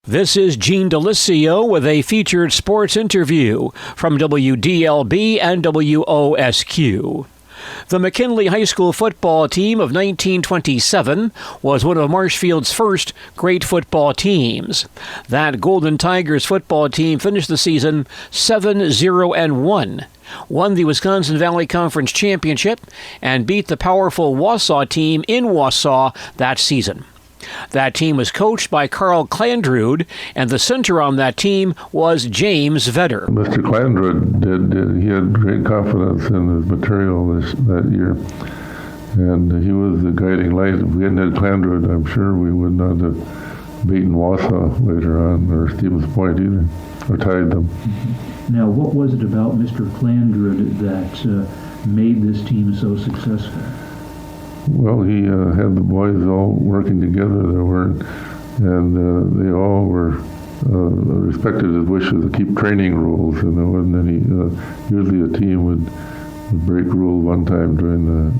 This is Gene DeLisio with a featured sports interview from WDLB and WOSQ. The McKinley High School football team of 1927 was one of Marshfield's first great football teams. That Golden Tigers football team finished the season 7-0-1, won the Wisconsin Valley Conference Championship, and beat the powerful Wausau team in Wausau that season. That team was coached by Carl Clandrud, and the center on that team was James Vedder. Mr. Clandrud he had great confidence in his material that year, and he was the guiding light. If we hadn't had Clandrud, I'm sure we would not have beaten Wausau later on, or Stevens Point either, or tied them. Now, what was it about Mr. Clandrud that made this team so successful? Well, he had the boys all working together. They all were respected his wishes to keep training rules, and there wasn't any. Usually, a team would break rule one time during the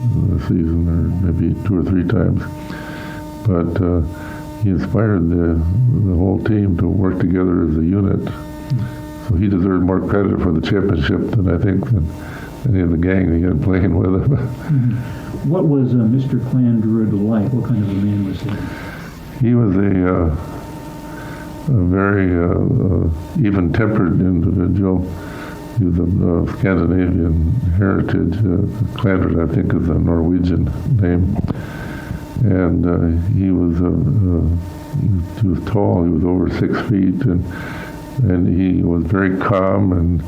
season, or maybe 2 or 3 times. But he inspired the whole team to work together as a unit. So he deserved more credit for the championship than I think than any of the gang he had playing with him. What was Mr. Clandrud like? What kind of a man was he? He was a very even-tempered individual. He was of Scandinavian heritage. Clandrud, I think, is a Norwegian name. And he was tall. He was over 6 feet, and he was very calm, and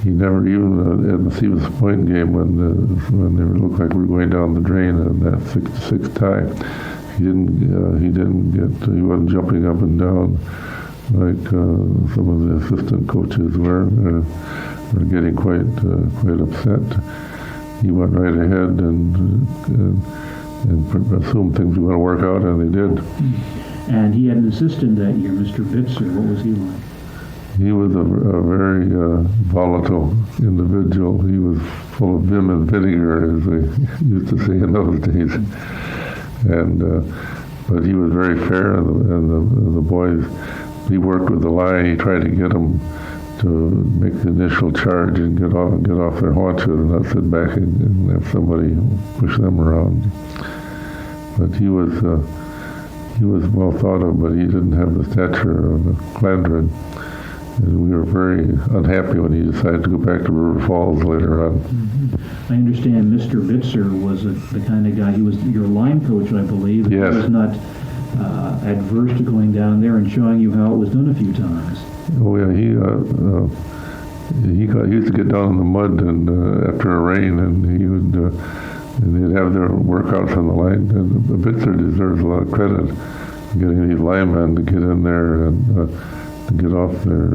he never, even at the Stevens Point game when they looked like we were going down the drain in that 6-6 tie, he wasn't jumping up and down like some of the assistant coaches were getting quite upset. He went right ahead and assumed things were going to work out, and they did. And he had an assistant that year, Mr. Bitzer. What was he like? He was a very volatile individual. He was full of vim and vinegar, as they used to say in those days. And but he was very fair, and the boys. He worked with the line. He tried to get them to make the initial charge and get off their haunches, and not sit back and have somebody push them around. But he was well thought of, but he didn't have the stature of Clandrud. And we were very unhappy when he decided to go back to River Falls later on. Mm-hmm. I understand Mr. Bitzer was the kind of guy, he was your line coach, I believe. Yes. He was not adverse to going down there and showing you how it was done a few times. Oh, yeah, he used to get down in the mud and after a rain, and he would, and they'd have their workouts on the line. And Bitzer deserves a lot of credit for getting these linemen to get in there and to get off their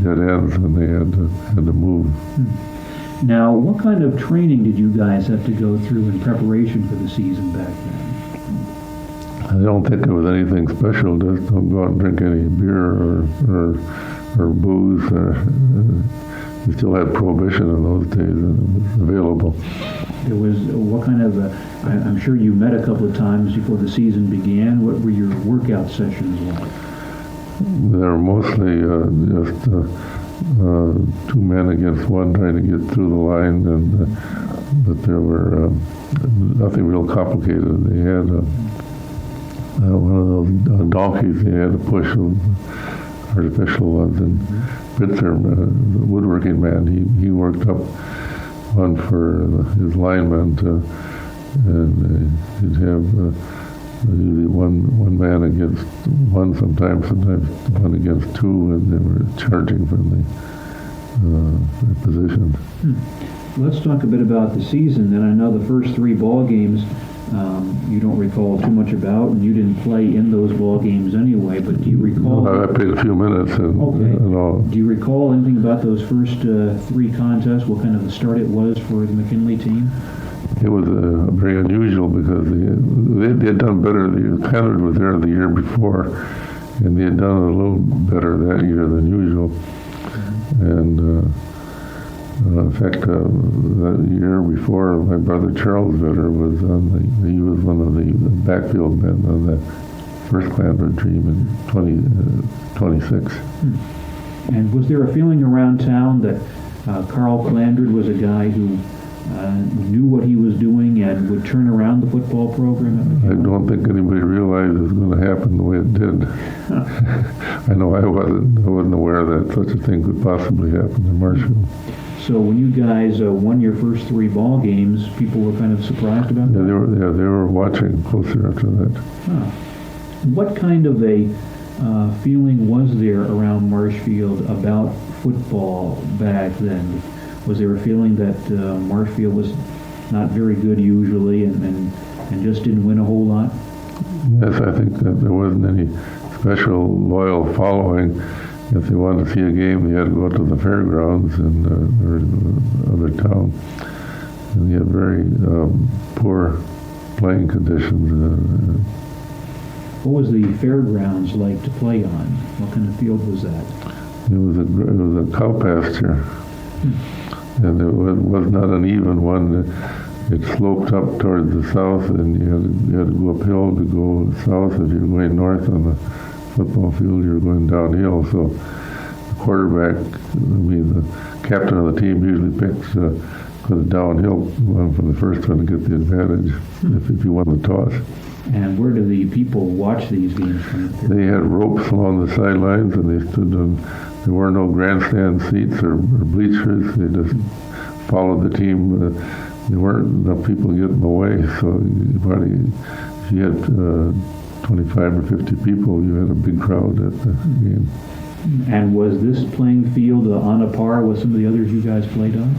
dead ends when they had to move. Now, what kind of training did you guys have to go through in preparation for the season back then? I don't think it was anything special. Just don't go out and drink any beer or booze. We still had prohibition in those days, and it was available. There was what kind of I'm sure you met a couple of times before the season began. What were your workout sessions like? They were mostly just 2 men against one trying to get through the line, but there were nothing real complicated. They had one of those donkeys they had to push, artificial ones, and Bitzer, the woodworking man, he worked up one for his linemen, and he'd have usually one man against one, sometimes one against 2, and they were charging from their positions. Let's talk a bit about the season. Then I know the first 3 ball games you don't recall too much about, and you didn't play in those ball games anyway. But do you recall? I played a few minutes and all. Do you recall anything about those first 3 contests? What kind of a start it was for the McKinley team? It was very unusual because they had done better. The Clandrud was there the year before, and they had done a little better that year than usual. And in fact, that year before, my brother Charles Vedder was he was one of the backfield men on that first Clandrud team in 20 26. And was there a feeling around town that Carl Clandred was a guy who knew what he was doing and would turn around the football program? I don't think anybody realized it was going to happen the way it did. I know I wasn't aware that such a thing could possibly happen in Marshfield. So when you guys won your first 3 ball games, people were kind of surprised about that? They were watching closer after that. What kind of a feeling was there around Marshfield about football back then? Was there a feeling that Marshfield was not very good usually and just didn't win a whole lot? Yes, I think that there wasn't any special loyal following. If they wanted to see a game, they had to go to the fairgrounds and or the other town. And they had very poor playing conditions. What was the fairgrounds like to play on? What kind of field was that? It was a cow pasture. And it was not an even one. It sloped up towards the south, and you had to go uphill to go south. If you were going north on the football field, you were going downhill. So the quarterback, the captain of the team, usually picks for the downhill one for the first one to get the advantage if you won the toss. And where do the people watch these games from? They had ropes along the sidelines, and they stood on. There were no grandstand seats or bleachers. They just followed the team. There weren't enough people getting in the way, so if you had 25 or 50 people, you had a big crowd at the game. And was this playing field on a par with some of the others you guys played on?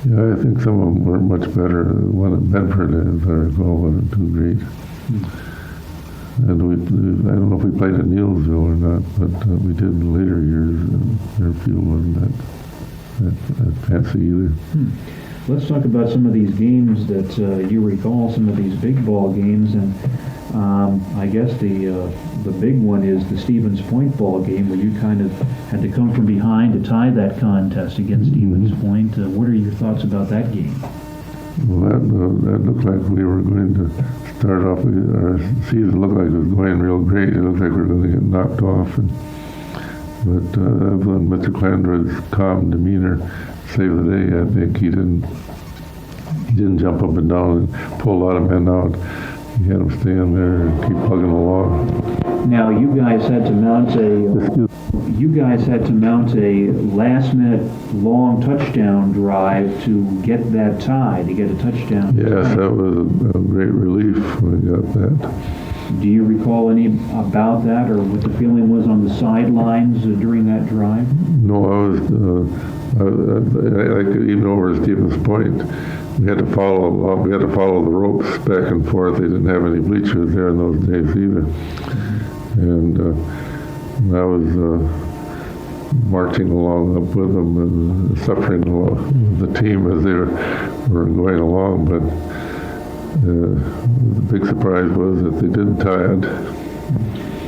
Yeah, I think some of them were much better. The one at Bedford, as I recall, wasn't too great. And I don't know if we played at Neilsville or not, but we did in later years. Their field wasn't that fancy either. Let's talk about some of these games that you recall, some of these big ball games, and I guess the big one is the Stevens Point ball game, where you kind of had to come from behind to tie that contest against Stevens Point. What are your thoughts about that game? Well, that looked like we were going to start off. Our season looked like it was going real great. It looked like we were going to get knocked off. But when Mr. Clandred's calm demeanor saved the day, I think he didn't jump up and down and pull a lot of men out. He had them stand there and keep plugging along. Now you guys had to mount a last-minute long touchdown drive to get that tie, to get a touchdown. Yes, that was a great relief when we got that. Do you recall any about that, or what the feeling was on the sidelines during that drive? No, even over at Stevens Point, we had to follow the ropes back and forth. They didn't have any bleachers there in those days either. And I was marching along up with them and suffering with the team as they were going along. But the big surprise was that they didn't tie it.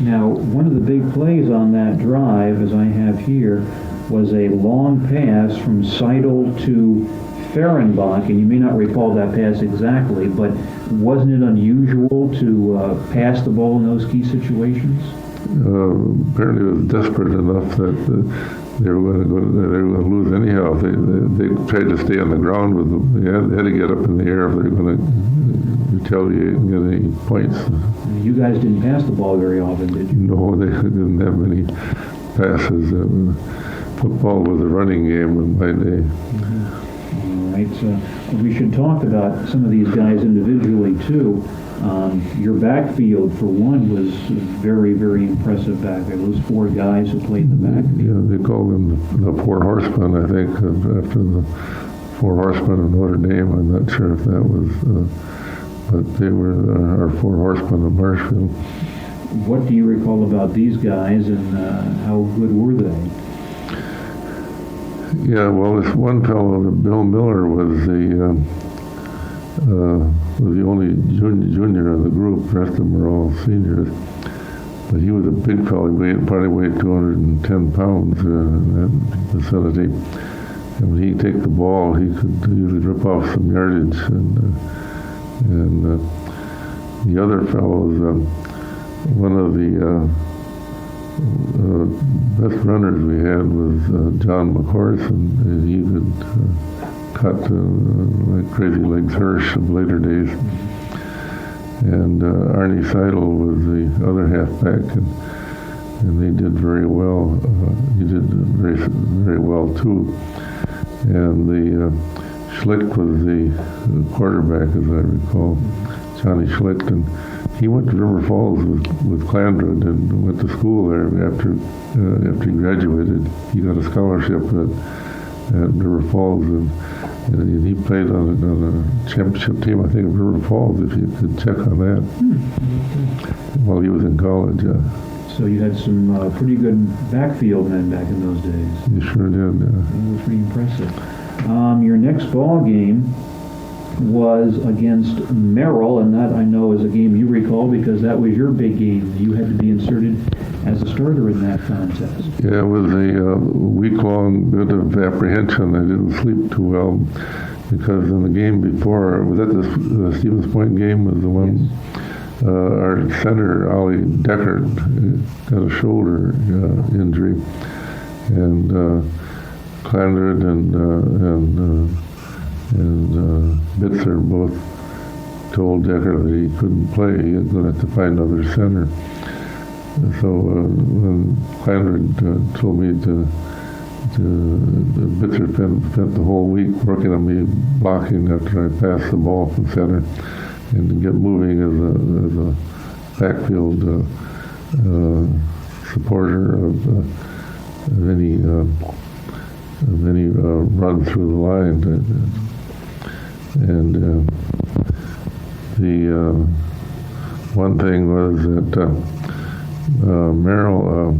Now, one of the big plays on that drive, as I have here, was a long pass from Seidel to Fehrenbach, and you may not recall that pass exactly, but wasn't it unusual to pass the ball in those key situations? Apparently, it was desperate enough that they were going to lose anyhow. They tried to stay on the ground with them. They had to get up in the air if they were going to retaliate and get any points. You guys didn't pass the ball very often, did you? No, they didn't have many passes. Football was a running game in my day. All right, so we should talk about some of these guys individually too. Your backfield, for one, was very, very impressive back there. Those 4 guys who played in the backfield. Yeah, they called them the 4 Horsemen, I think, after the 4 Horsemen of Notre Dame. I'm not sure if that was, but they were our 4 Horsemen of Marshfield. What do you recall about these guys, and how good were they? Yeah, well, this one fellow, Bill Miller, was the only junior of the group. The rest of them were all seniors. But he was a big fellow. He probably weighed 210 pounds in that vicinity. And when he'd take the ball, he could usually rip off some yardage. And the other fellows, one of the best runners we had was John McHorse, and he could cut like Crazy Legs Hirsch of later days. And Arnie Seidel was the other halfback, and they did very well. He did very, very well too. And the Schlicht was the quarterback, as I recall, Johnny Schlicht, and he went to River Falls with Clandred and went to school there. After he graduated, he got a scholarship at River Falls, and he played on a championship team, I think, of River Falls, if you could check on that, while he was in college. So you had some pretty good backfield men back in those days. You sure did. It was pretty impressive. Your next ball game was against Merrill, and that I know is a game you recall because that was your big game. You had to be inserted as a starter in that contest. Yeah, it was a week-long bit of apprehension. I didn't sleep too well because in the game before, was that the Stevens Point game, was the one, Yes. Our center, Ollie Deckard, got a shoulder injury, and Clandred and Bitzer both told Deckard that he couldn't play. He was going to have to find another center. So when Clandred told me Bitzer spent the whole week working on me blocking after I passed the ball from center, and to get moving as a backfield supporter of any run through the line. And the one thing was that Merrill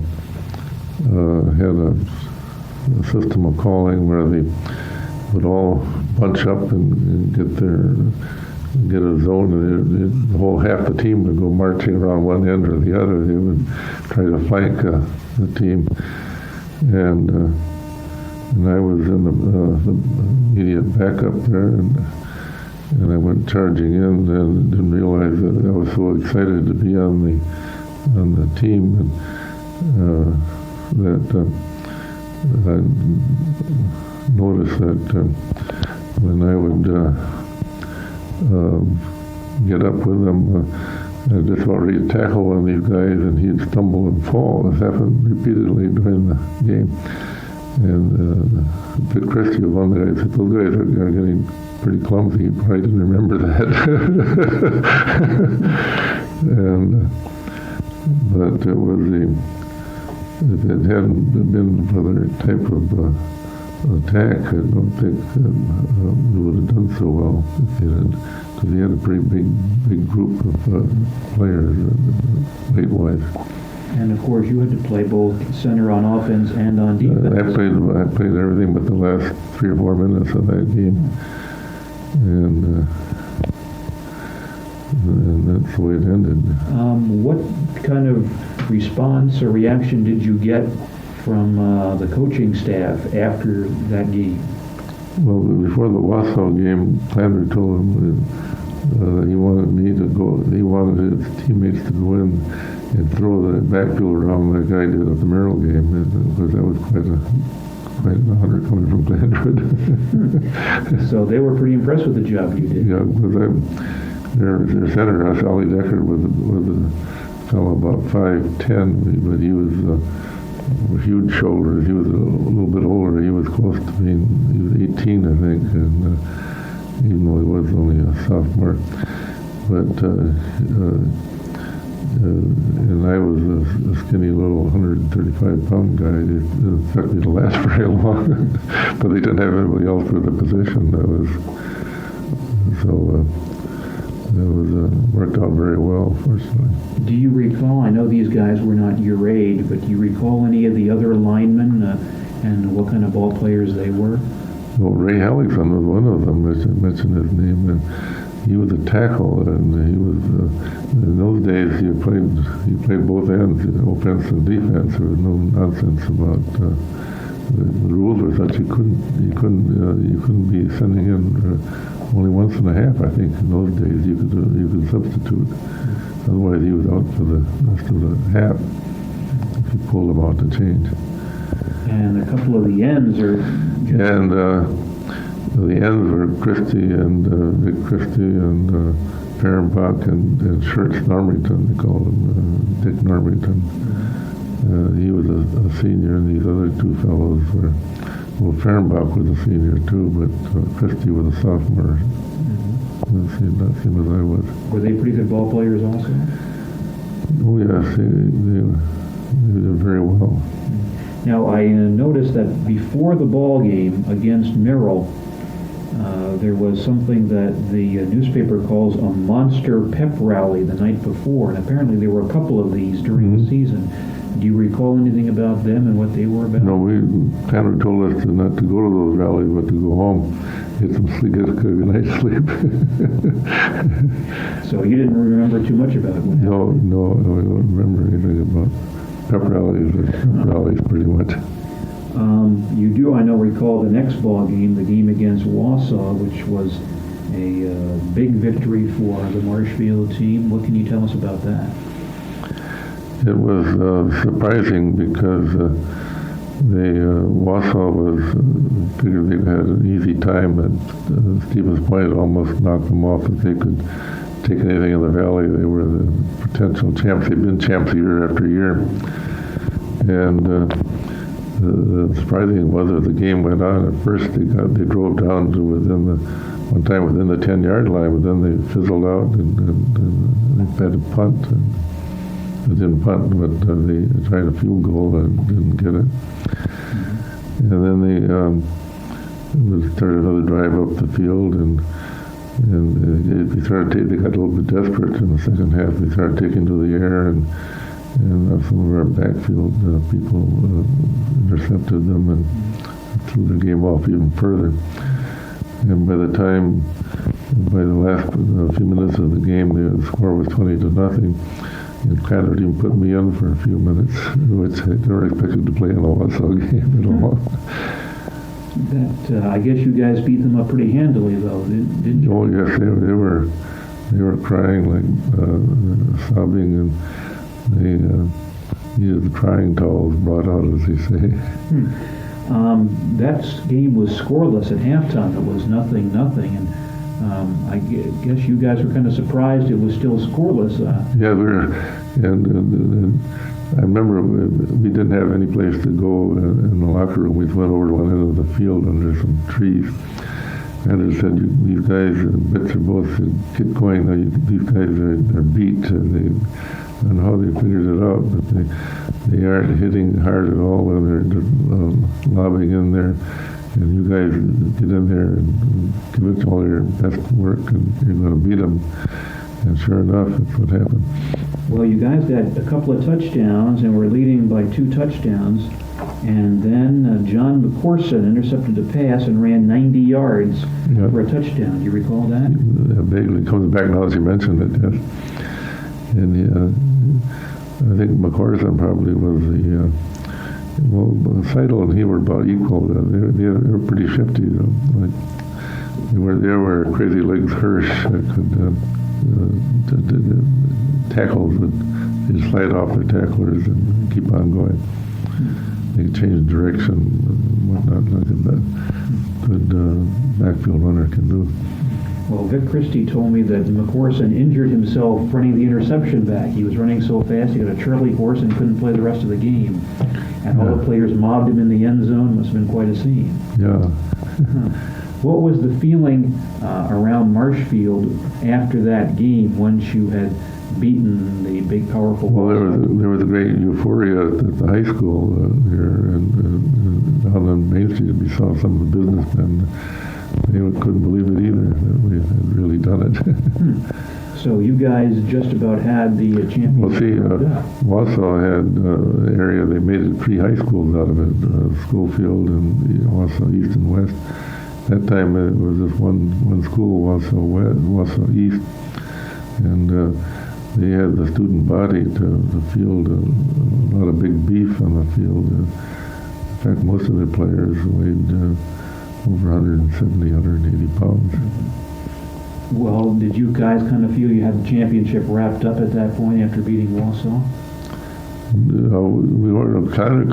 had a system of calling where they would all bunch up and get a zone, and the whole half the team would go marching around one end or the other. They would try to flank the team, and I was in the immediate backup there, and I went charging in and didn't realize that I was so excited to be on the team, and that I noticed that when I would get up with them, I just about ready to tackle one of these guys, and he'd stumble and fall. This happened repeatedly during the game. And Vic Christie was one of the guys said, "Those guys are getting pretty clumsy." He probably didn't remember that. But it was if it hadn't been for their type of attack, I don't think we would have done so well because he had a pretty big group of players, weight-wise. And of course, you had to play both center on offense and on defense. I played everything but the last 3 or 4 minutes of that game, and that's the way it ended. What kind of response or reaction did you get from the coaching staff after that game? Well, before the Wausau game, Clandred told him that he wanted me to go. He wanted his teammates to go in and throw the backfield around like I did at the Merrill game, because that was quite an honor coming from Clandred. So they were pretty impressed with the job you did. Yeah, because their center, Ollie Deckard, was a fellow about 5'10", but he was with huge shoulders. He was a little bit older. He was close to being, he was 18, I think, and even though he was only a sophomore. But and I was a skinny little 135-pound guy. It didn't expect me to last very long, but they didn't have anybody else for the position. That worked out very well, fortunately. Do you recall, I know these guys were not your age, but do you recall any of the other linemen and what kind of ball players they were? Well, Ray Hellickson was one of them. I should mention his name. And he was a tackle, and he was in those days he played both ends, offense and defense. There was no nonsense about the rules were such you couldn't be sending in only once and a half. I think in those days you could substitute. Otherwise he was out for the rest of the half if they pulled them out to change. And a couple of the ends are... And the ends were Christie and Vic Christie and Fehrenbach and Schertz Norrington, they called him, Dick Norrington. He was a senior, and these other two fellows were, well, Fehrenbach was a senior too, but Christie was a sophomore. Not same as I was. Were they pretty good ball players also? Oh yes, they did very well. Now I noticed that before the ball game against Merrill, there was something that the newspaper calls a monster pep rally the night before, and apparently there were a couple of these during the season. Do you recall anything about them and what they were about? No, Tanner told us not to go to those rallies, but to go home, get some sleep, get a good night's sleep. So you didn't remember too much about it? No, I don't remember anything about pep rallies or pep rallies pretty much. You do, I know, recall the next ball game, the game against Wausau, which was a big victory for the Marshfield team. What can you tell us about that? It was surprising because Wausau figured they had an easy time at Stevens Point. Almost knocked them off if they could take anything in the valley. They were the potential champs. They've been champs year after year. And the surprising thing was, as the game went on, at first they drove down to within the 10-yard line, but then they fizzled out and they had to punt. And they didn't punt, but they tried a field goal and didn't get it. And then they started another drive up the field, and they got a little bit desperate in the second half. They started taking to the air, and some of our backfield people intercepted them and threw the game off even further. And by the last few minutes of the game, the score was 20-0. And Tanner even put me in for a few minutes, which I never expected to play in a Wausau game at all. I guess you guys beat them up pretty handily, though, didn't you? Oh yes, they were crying, like sobbing, and they needed the crying towels brought out, as they say. That game was scoreless at halftime. It was 0-0, and I guess you guys were kind of surprised it was still scoreless. Yeah, we were, and I remember we didn't have any place to go in the locker room. We went over to one end of the field under some trees, and they said, "These guys, Mitch are both keep going. These guys are beat." And I don't know how they figured it out, but they aren't hitting hard at all when they're just lobbing in there. And you guys get in there and give it all your best work, and you're going to beat them. And sure enough, that's what happened. Well, you guys got a couple of touchdowns, and were leading by 2 touchdowns. And then John McCorson intercepted a pass and ran 90 yards for a touchdown. Do you recall that? Vaguely comes back now as you mentioned it, yes. And I think McCorson probably was the... Seidel and he were about equal. They were pretty shifty, though. Like they were Crazy Legs Hirsch that could tackles that they slide off their tacklers and keep on going. They could change direction and whatnot, like a good backfield runner can do. Well, Vic Christie told me that McCorson injured himself running the interception back. He was running so fast he got a Charlie horse and couldn't play the rest of the game. And all the players mobbed him in the end zone. Must have been quite a scene. Yeah. What was the feeling around Marshfield after that game once you had beaten the big, powerful... Well, there was a great euphoria at the high school here, and down on Main Street we saw some of the businessmen. They couldn't believe it either, that we had really done it. So you guys just about had the championship. Well, see, Wausau had an area, they made it 3 high schools out of it, Schofield and Wausau East and West. That time it was just one school, Wausau West, Wausau East, and they had the student body to field a lot of big beef on the field. In fact, most of the players weighed over 170, 180 pounds. Well, did you guys kind of feel you had the championship wrapped up at that point after beating Wausau? We weren't kind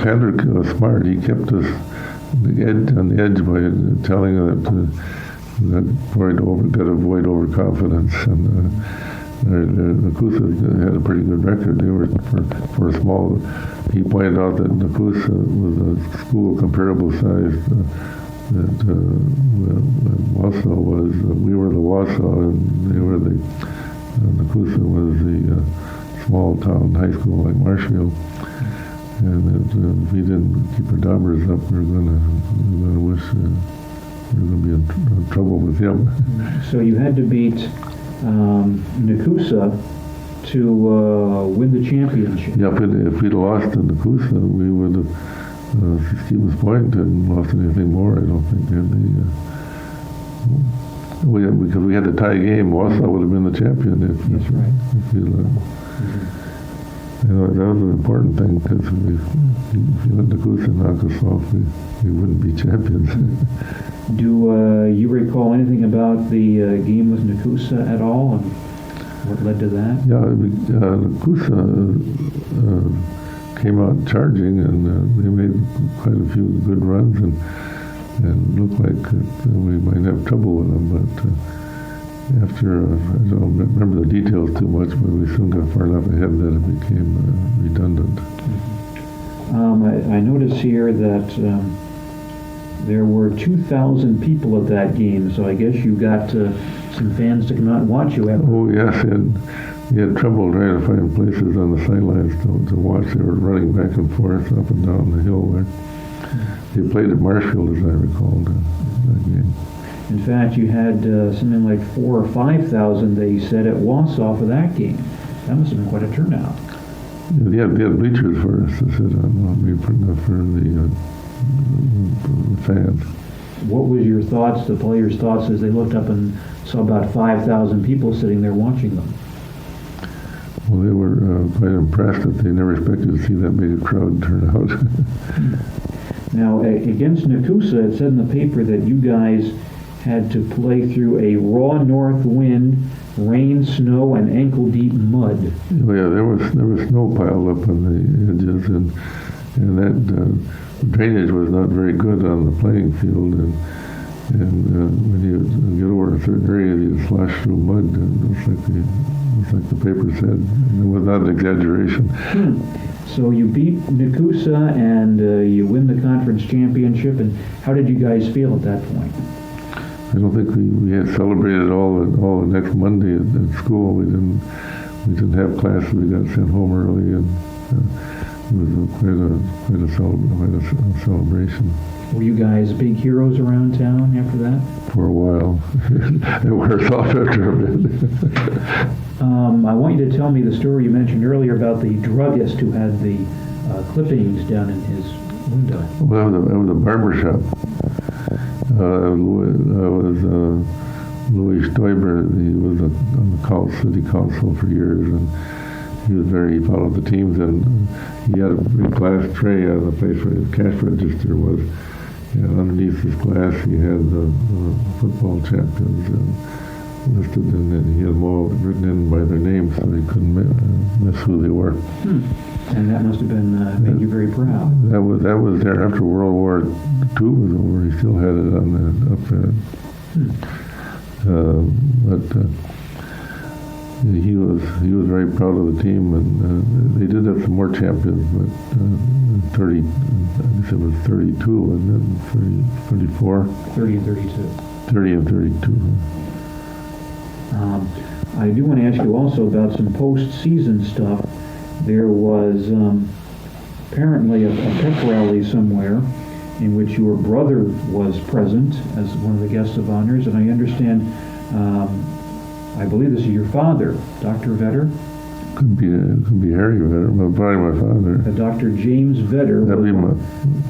of smart. He kept us on the edge by telling us that got to avoid overconfidence. And Nakusa had a pretty good record. They were for a small. He pointed out that Nakusa was a school comparable size that Wausau was. We were the Wausau, and they were the Nakusa was the small town high school like Marshfield. And that if we didn't keep our daubers up, we were going to be in trouble with him. So you had to beat Nakusa to win the championship. Yeah, if we'd lost to Nakusa, we would have Stevens Point hadn't lost anything more. I don't think because we had the tie game. Wausau would have been the champion if right. If that was an important thing, because if you let Nakusa knock us off, we wouldn't be champions. Do you recall anything about the game with Nakusa at all, and what led to that? Yeah, Nakusa came out charging, and they made quite a few good runs, and looked like we might have trouble with them, but after, I don't remember the details too much, but we soon got far enough ahead that it became redundant. I notice here that there were 2,000 people at that game, so I guess you got some fans to come out and watch you. Oh, yes, we had trouble trying to find places on the sidelines to watch. They were running back and forth up and down the hill there. They played at Marshfield, as I recall, that game. In fact, you had something like 4,000 or 5,000, they said, at Wausau for that game. That must have been quite a turnout. Yeah, they had bleachers for us to sit on, for the fans. What was your thoughts, the players' thoughts, as they looked up and saw about 5,000 people sitting there watching them? Well, they were quite impressed that they never expected to see that big a crowd turn out. Now, against Nakusa, it said in the paper that you guys had to play through a raw north wind, rain, snow, and ankle-deep mud. Oh, yeah, there was snow piled up on the edges, and that drainage was not very good on the playing field, and when you get over a certain area, you slosh through mud, and it's like the paper said. It was not an exaggeration. So you beat Nakusa, and you win the conference championship, and how did you guys feel at that point? I don't think we had celebrated all the next Monday at school. We didn't have classes. We got sent home early, and it was quite a celebration. Were you guys big heroes around town after that? For a while. It wore us off after a bit. I want you to tell me the story you mentioned earlier about the druggist who had the clippings down in his window. Well, that was a barber shop. Louis Stoiber. He was on the city council for years, and he followed the teams, and he had a big glass tray on the place where his cash register was. And underneath his glass, he had the football champions listed, and then he had them all written in by their names, so he couldn't miss who they were. And that must have been made you very proud. That was there after World War II was over. He still had it on up there. But he was very proud of the team, and they did have some more champions, but 30, I guess it was 32, and then 34. 30 and 32. 30 and 32. I do want to ask you also about some post-season stuff. There was apparently a pep rally somewhere in which your brother was present as one of the guests of honors, and I understand, I believe this is your father, Dr. Vedder? Could be Harry Vedder, probably my father. Dr. James Vedder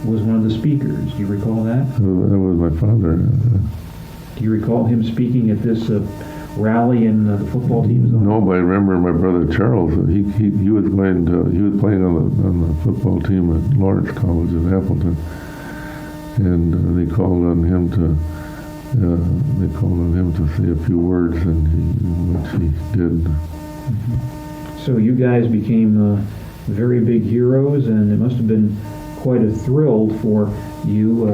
was one of the speakers. Do you recall that? That was my father. Do you recall him speaking at this rally in the football team's honor? No, but I remember my brother Charles. He was playing on the football team at Lawrence College in Appleton, and they called on him to say a few words, and which he did. So you guys became very big heroes, and it must have been quite a thrill for you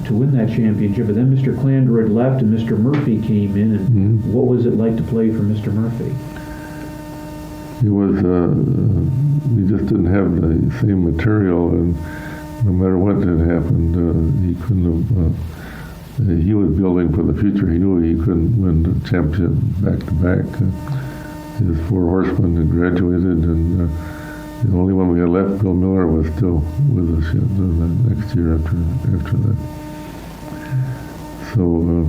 to win that championship. But then Mr. Clandra had left and Mr. Murphy came in, and what was it like to play for Mr. Murphy? He was, we just didn't have the same material, and no matter what had happened, he couldn't have, he was building for the future. He knew he couldn't win the championship back-to-back. His 4 horsemen had graduated, and the only one we had left, Bill Miller, was still with us yet the next year after that. So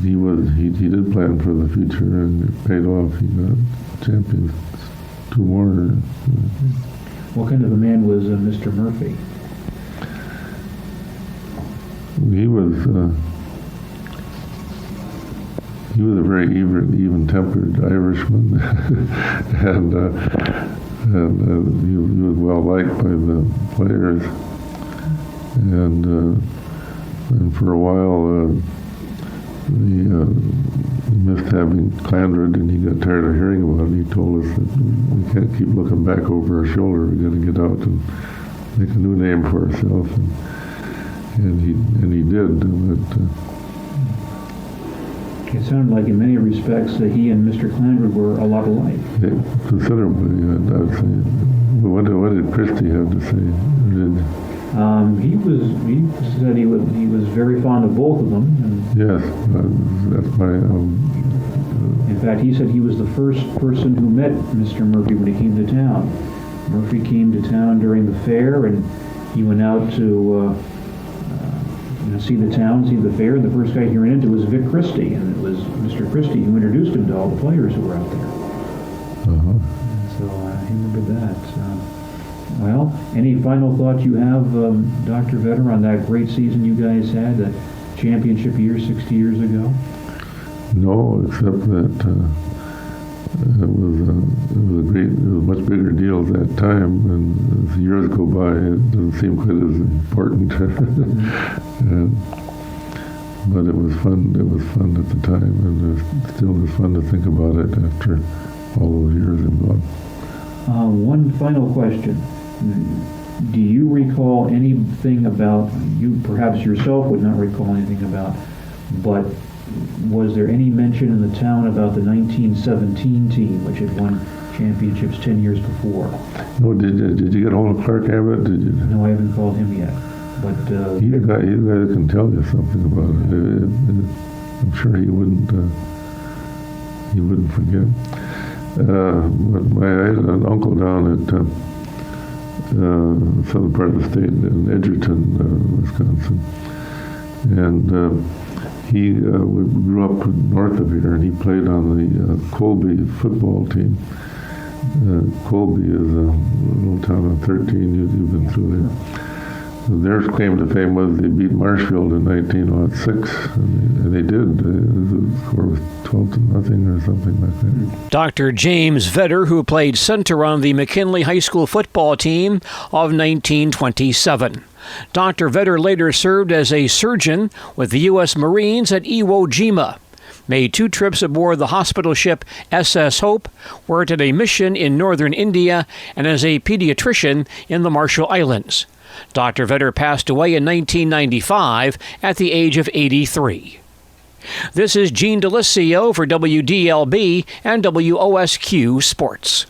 he did plan for the future, and it paid off. He got champions, 2 more. What kind of a man was Mr. Murphy? He was a very even-tempered Irishman, and he was well liked by the players. And for a while, he missed having Clandra, and he got tired of hearing about it. He told us that we can't keep looking back over our shoulder. We're going to get out and make a new name for ourselves. And he did. It sounded like in many respects that he and Mr. Clandra were a lot alike. Considerably, I would say. What did Christie have to say? He said he was very fond of both of them. And yes, that's my. In fact, he said he was the first person who met Mr. Murphy when he came to town. Murphy came to town during the fair, and he went out to see the town, see the fair, and the first guy he ran into was Vic Christie, and it was Mr. Christie who introduced him to all the players who were out there. So he remembered that. Well, any final thoughts you have, Dr. Vedder, on that great season you guys had, that championship year 60 years ago? No, except that it was a much bigger deal at that time, and as years go by, it doesn't seem quite as important. But it was fun. It was fun at the time, and it still is fun to think about it after all those years involved. One final question. Do you recall anything about, you perhaps yourself would not recall anything about, but was there any mention in the town about the 1917 team, which had won championships 10 years before? No, did you get hold of Clark Abbott? Did you? No, I haven't called him yet. But he's the guy that can tell you something about it. I'm sure he wouldn't forget. But I had an uncle down at southern part of the state in Edgerton, Wisconsin, and he grew up north of here, and he played on the Colby football team. Colby is a little town of 13. You've been through there. Their claim to fame was they beat Marshfield in 1906, and they did. The score was 12-0 or something like that. Dr. James Vedder, who played center on the McKinley High School football team of 1927. Dr. Vedder later served as a surgeon with the U.S. Marines at Iwo Jima, made 2 trips aboard the hospital ship SS Hope, worked at a mission in northern India, and as a pediatrician in the Marshall Islands. Dr. Vedder passed away in 1995 at the age of 83. This is Gene DeLisio for WDLB and WOSQ Sports.